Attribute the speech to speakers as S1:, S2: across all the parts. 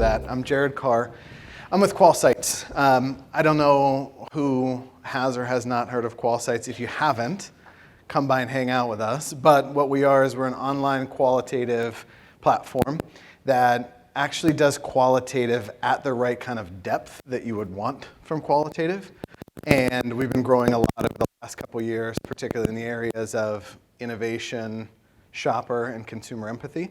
S1: that. I'm Jared Carr. I'm with Qualsights. I don't know who has or has not heard of Qualsights. If you haven't, come by and hang out with us. But what we are is we're an online qualitative platform that actually does qualitative at the right kind of depth that you would want from qualitative. And we've been growing a lot over the last couple of years, particularly in the areas of innovation, shopper, and consumer empathy.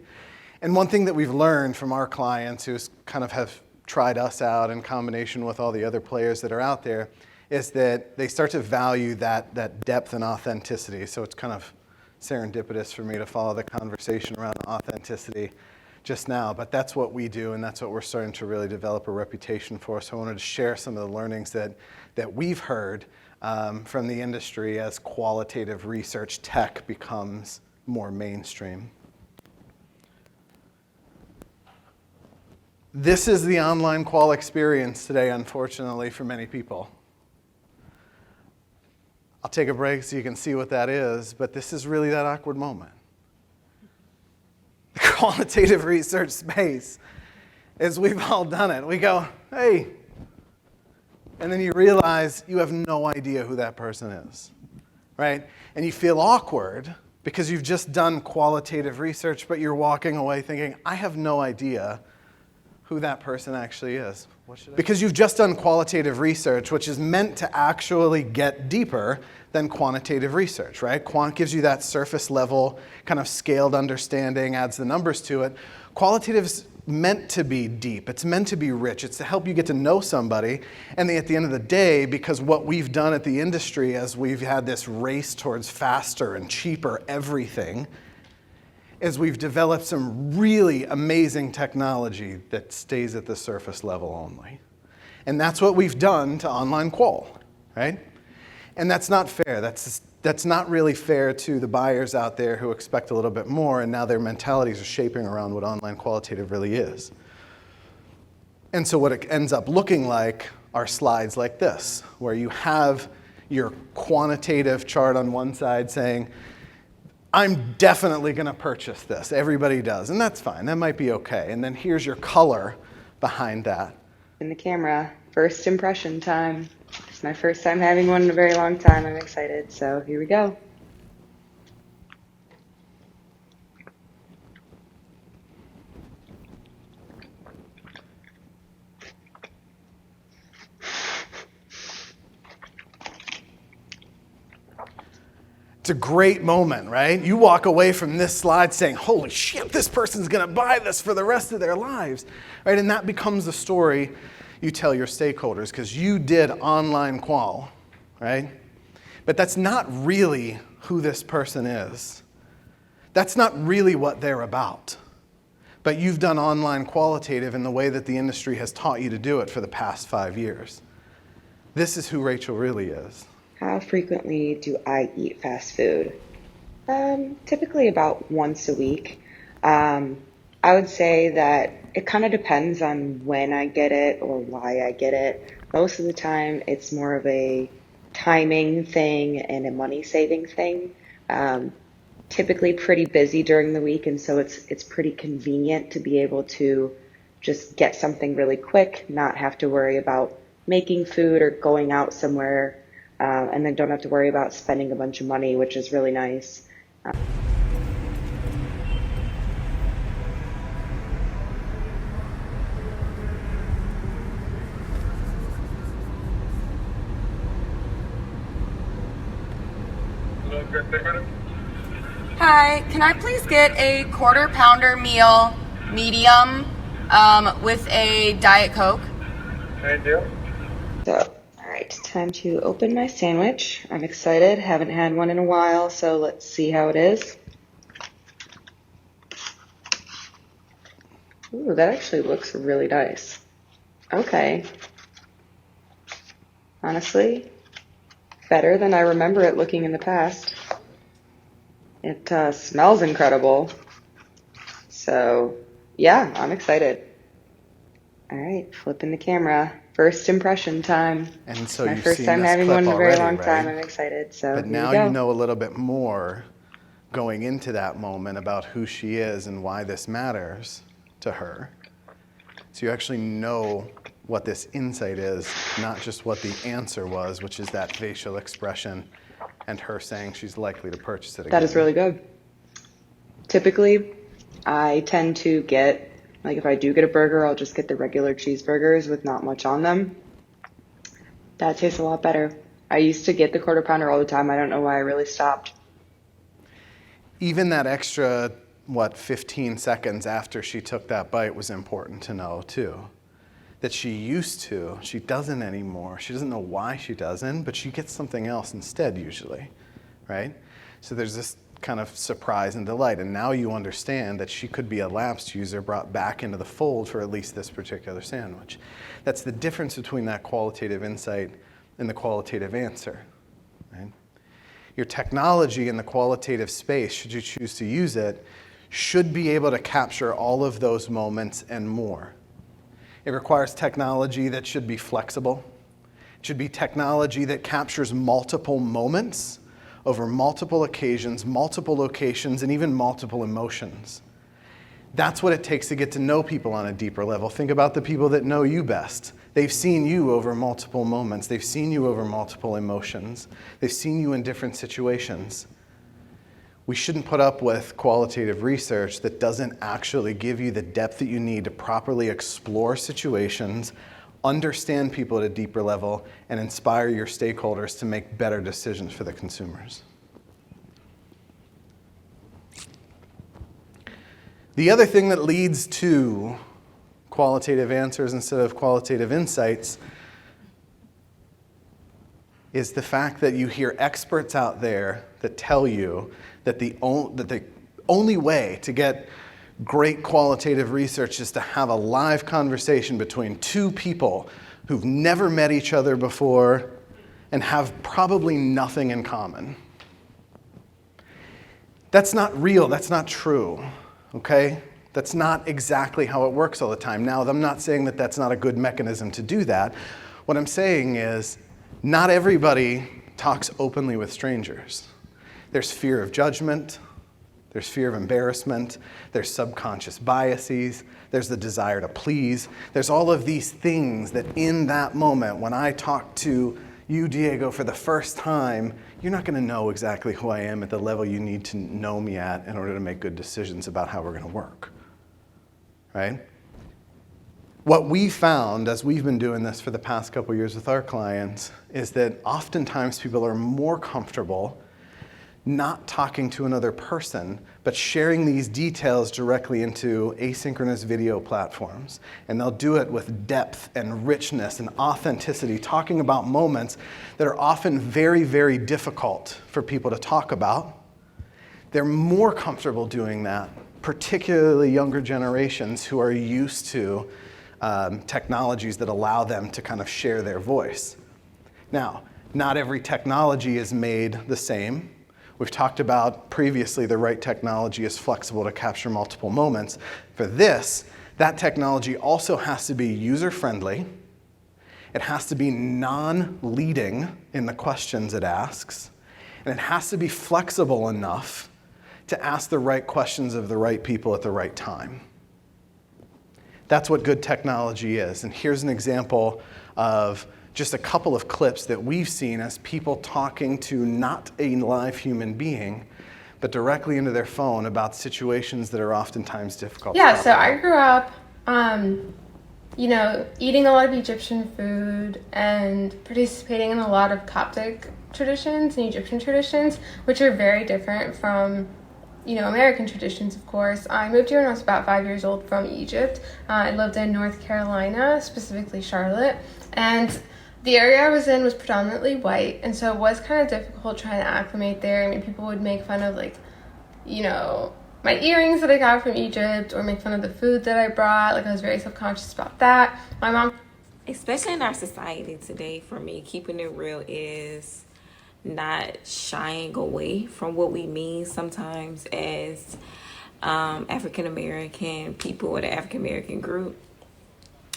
S1: And one thing that we've learned from our clients who kind of have tried us out in combination with all the other players that are out there is that they start to value that depth and authenticity. So it's kind of serendipitous for me to follow the conversation around authenticity just now, but that's what we do, and that's what we're starting to really develop a reputation for. So I wanted to share some of the learnings that we've heard from the industry as qualitative research tech becomes more mainstream. This is the online qual experience today, unfortunately, for many people. I'll take a break so you can see what that is, but this is really that awkward moment. The qualitative research space is we've all done it. We go, hey, and then you realize you have no idea who that person is, right? And you feel awkward because you've just done qualitative research, but you're walking away thinking, I have no idea who that person actually is. Because you've just done qualitative research, which is meant to actually get deeper than quantitative research, right? Quant gives you that surface level kind of scaled understanding, adds the numbers to it. Qualitative's meant to be deep. It's meant to be rich. It's to help you get to know somebody. And at the end of the day, because what we've done at the industry as we've had this race towards faster and cheaper everything, is we've developed some really amazing technology that stays at the surface level only. And that's what we've done to online qual, right? And that's not fair. That's not really fair to the buyers out there who expect a little bit more, and now their mentalities are shaping around what online qualitative really is. And so what it ends up looking like are slides like this, where you have your quantitative chart on one side saying, I'm definitely going to purchase this. Everybody does, and that's fine. That might be okay. And then here's your color behind that.
S2: In the camera, first impression time. It's my first time having one in a very long time. I'm excited, so here we go.
S1: It's a great moment, right? You walk away from this slide saying, holy shit, this person's going to buy this for the rest of their lives, right? And that becomes the story you tell your stakeholders because you did online qual, right? But that's not really who this person is. That's not really what they're about. But you've done online qualitative in the way that the industry has taught you to do it for the past 5 years. This is who Rachel really is.
S2: How frequently do I eat fast food? Typically about once a week. I would say that it kind of depends on when I get it or why I get it. Most of the time, it's more of a timing thing and a money saving thing. Typically pretty busy during the week, and so it's pretty convenient to be able to just get something really quick, not have to worry about making food or going out somewhere. And then don't have to worry about spending a bunch of money, which is really nice.
S3: Hi, can I please get a quarter pounder meal, medium, with a Diet Coke?
S2: So, all right, time to open my sandwich. I'm excited. Haven't had one in a while, so let's see how it is. Ooh, that actually looks really nice. Okay. Honestly, better than I remember it looking in the past. It smells incredible. So, yeah, I'm excited. All right, flipping the camera. First impression time.
S1: And so
S2: it's my
S1: you've
S2: first
S1: seen
S2: time
S1: this
S2: having
S1: clip
S2: one in a very
S1: already,
S2: long time.
S1: right?
S2: I'm excited. So
S1: But
S2: here
S1: now
S2: we go.
S1: you know a little bit more going into that moment about who she is and why this matters to her. So you actually know what this insight is, not just what the answer was, which is that facial expression and her saying she's likely to purchase it again.
S2: That is really good. Typically, I tend to get, like if I do get a burger, I'll just get the regular cheeseburgers with not much on them. That tastes a lot better. I used to get the quarter pounder all the time. I don't know why I really stopped.
S1: Even that extra, 15 seconds after she took that bite was important to know too. That she used to, she doesn't anymore. She doesn't know why she doesn't, but she gets something else instead usually, right? So there's this kind of surprise and delight, and now you understand that she could be a lapsed user brought back into the fold for at least this particular sandwich. That's the difference between that qualitative insight and the qualitative answer, right? Your technology in the qualitative space, should you choose to use it, should be able to capture all of those moments and more. It requires technology that should be flexible. It should be technology that captures multiple moments over multiple occasions, multiple locations, and even multiple emotions. That's what it takes to get to know people on a deeper level. Think about the people that know you best. They've seen you over multiple moments. They've seen you over multiple emotions. They've seen you in different situations. We shouldn't put up with qualitative research that doesn't actually give you the depth that you need to properly explore situations, understand people at a deeper level, and inspire your stakeholders to make better decisions for the consumers. The other thing that leads to qualitative answers instead of qualitative insights is the fact that you hear experts out there that tell you that the only way to get great qualitative research is to have a live conversation between two people who've never met each other before and have probably nothing in common. That's not real, that's not true, okay? That's not exactly how it works all the time. Now, I'm not saying that that's not a good mechanism to do that. What I'm saying is, not everybody talks openly with strangers. There's fear of judgment, there's fear of embarrassment, there's subconscious biases, there's the desire to please. There's all of these things that in that moment, when I talk to you, Diego, for the first time, you're not gonna know exactly who I am at the level you need to know me at in order to make good decisions about how we're gonna work, right? What we found as we've been doing this for the past couple years with our clients is that oftentimes people are more comfortable not talking to another person, but sharing these details directly into asynchronous video platforms. And they'll do it with depth and richness and authenticity, talking about moments that are often very, very difficult for people to talk about. They're more comfortable doing that, particularly younger generations who are used to technologies that allow them to kind of share their voice. Now, not every technology is made the same. We've talked about previously the right technology is flexible to capture multiple moments. For this, that technology also has to be user-friendly. It has to be non-leading in the questions it asks. And it has to be flexible enough to ask the right questions of the right people at the right time. That's what good technology is. And here's an example of just a couple of clips that we've seen as people talking to not a live human being, but directly into their phone about situations that are oftentimes difficult.
S4: Yeah, so I grew up, eating a lot of Egyptian food and participating in a lot of Coptic traditions and Egyptian traditions, which are very different from American traditions, of course. I moved here when I was about 5 years old from Egypt. I lived in North Carolina, specifically Charlotte, and the area I was in was predominantly white, and so it was kind of difficult trying to acclimate there. I mean, people would make fun of, my earrings that I got from Egypt, or make fun of the food that I brought. I was very self-conscious about that. My mom...
S5: Especially in our society today, for me, keeping it real is not shying away from what we mean sometimes as African American people or the African American group.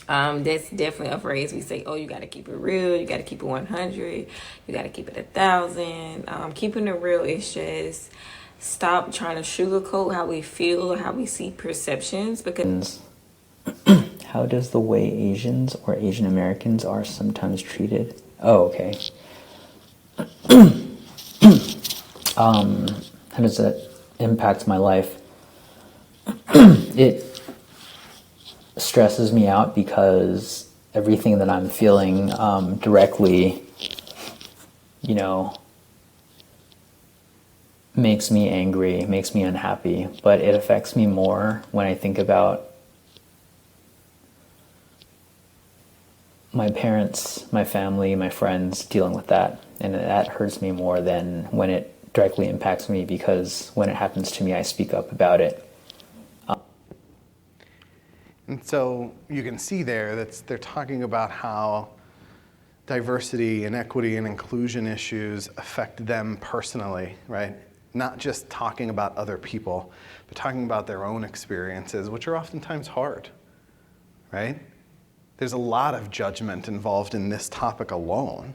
S5: That's definitely a phrase we say, oh, you got to keep it real, you got to keep it 100, you got to keep it 1,000. Keeping it real is just stop trying to sugarcoat how we feel or how we see perceptions, because
S6: How does the way Asians or Asian Americans are sometimes treated? Oh, okay. How does that impact my life? It stresses me out because everything that I'm feeling directly, you know, makes me angry, makes me unhappy, but it affects me more when I think about my parents, my family, my friends dealing with that. And that hurts me more than when it directly impacts me, because when it happens to me, I speak up about it.
S1: And so you can see there that they're talking about how diversity and equity and inclusion issues affect them personally, right? Not just talking about other people, but talking about their own experiences, which are oftentimes hard, right? There's a lot of judgment involved in this topic alone.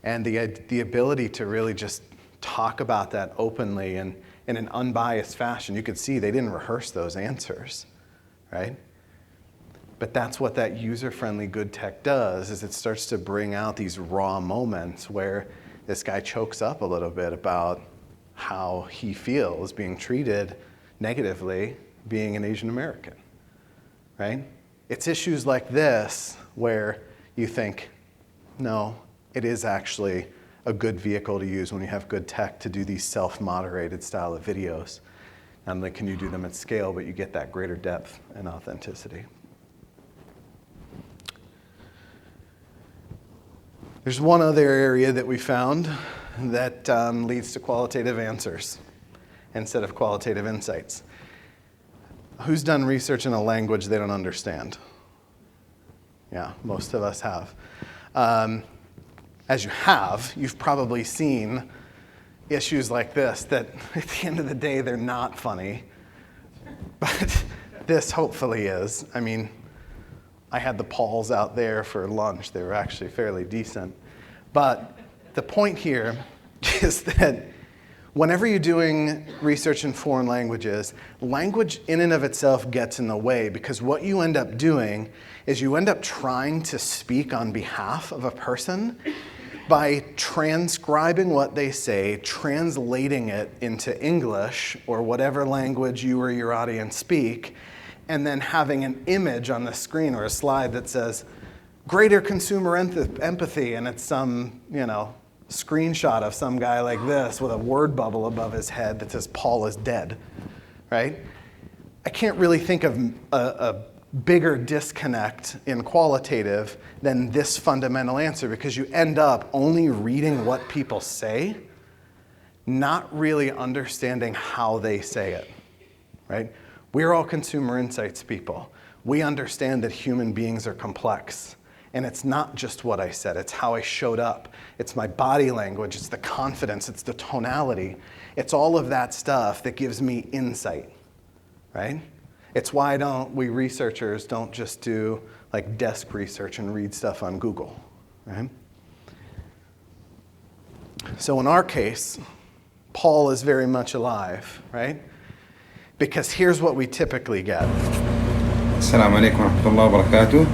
S1: And the ability to really just talk about that openly and in an unbiased fashion, you could see they didn't rehearse those answers, right? But that's what that user-friendly good tech does, is it starts to bring out these raw moments where this guy chokes up a little bit about how he feels being treated negatively being an Asian American, right? It's issues like this where you think, no, it is actually a good vehicle to use when you have good tech to do these self-moderated style of videos. Not only can you do them at scale, but you get that greater depth and authenticity. There's one other area that we found that leads to qualitative answers instead of qualitative insights. Who's done research in a language they don't understand? Yeah, most of us have. As you have, you've probably seen issues like this that at the end of the day, they're not funny. But this hopefully is. I mean, I had the Pauls out there for lunch. They were actually fairly decent. But the point here is that whenever you're doing research in foreign languages, language in and of itself gets in the way, because what you end up doing is you end up trying to speak on behalf of a person by transcribing what they say, translating it into English or whatever language you or your audience speak, and then having an image on the screen or a slide that says, greater consumer empathy, and it's some, screenshot of some guy like this with a word bubble above his head that says Paul is dead, right? I can't really think of a bigger disconnect in qualitative than this fundamental answer, because you end up only reading what people say, not really understanding how they say it, right? We're all consumer insights people. We understand that human beings are complex. And it's not just what I said, it's how I showed up. It's my body language, it's the confidence, it's the tonality. It's all of that stuff that gives me insight, right? It's why we researchers don't just do like desk research and read stuff on Google, right? So in our case, Paul is very much alive, right? Because here's what we typically get.
S7: السلام عليكم ورحمة الله وبركاته.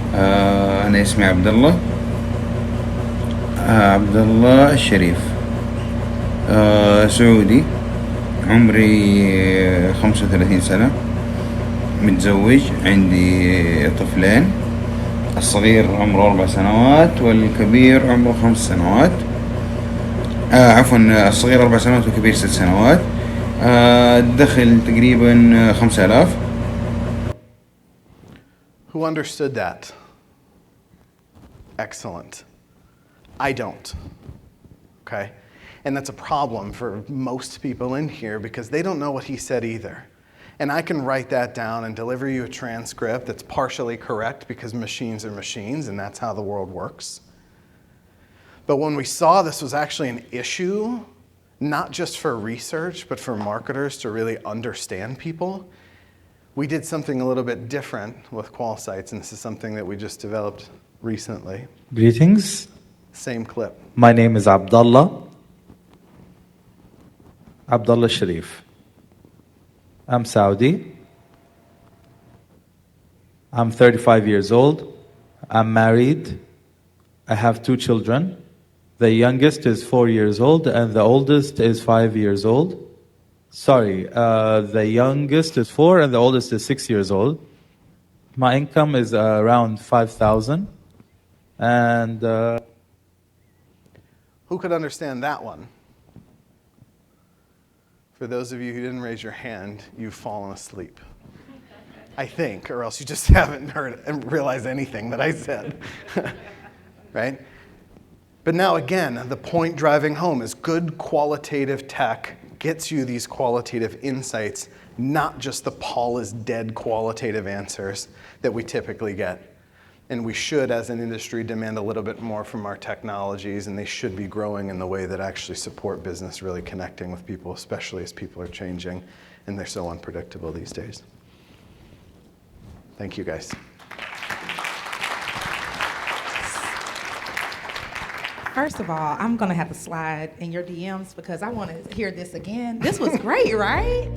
S7: أنا اسمي عبد الله عبد الله الشريف. سعودي، عمري 35 سنة، متزوج، عندي طفلين، الصغير عمره 4 سنوات والكبير عمره 5 سنوات. عفوا، الصغير 4 سنوات والكبير 6 سنوات. الدخل تقريبا 5000.
S1: Who understood that? Excellent. I don't. Okay? And that's a problem for most people in here because they don't know what he said either. And I can write that down and deliver you a transcript that's partially correct because machines are machines and that's how the world works. But when we saw this was actually an issue, not just for research, but for marketers to really understand people, we did something a little bit different with QualSites, and this is something that we just developed recently.
S8: Greetings.
S1: Same clip.
S8: My name is Abdullah Sharif. I'm Saudi. I'm 35 years old. I'm married. I have 2 children. The youngest is 4 years old and the oldest is 5 years old. Sorry, the youngest is 4 and the oldest is 6 years old. My income is around 5,000. And
S1: Who could understand that one? For those of you who didn't raise your hand, you've fallen asleep. I think, or else you just haven't heard and realized anything that I said. Right? But now again, the point driving home is good qualitative tech gets you these qualitative insights, not just the Paul is dead qualitative answers that we typically get. And we should, as an industry, demand a little bit more from our technologies, and they should be growing in the way that actually support business really connecting with people, especially as people are changing and they're so unpredictable these days. Thank you, guys.
S9: First of all, I'm going to have to slide in your DMs because I want to hear this again. This was great, right?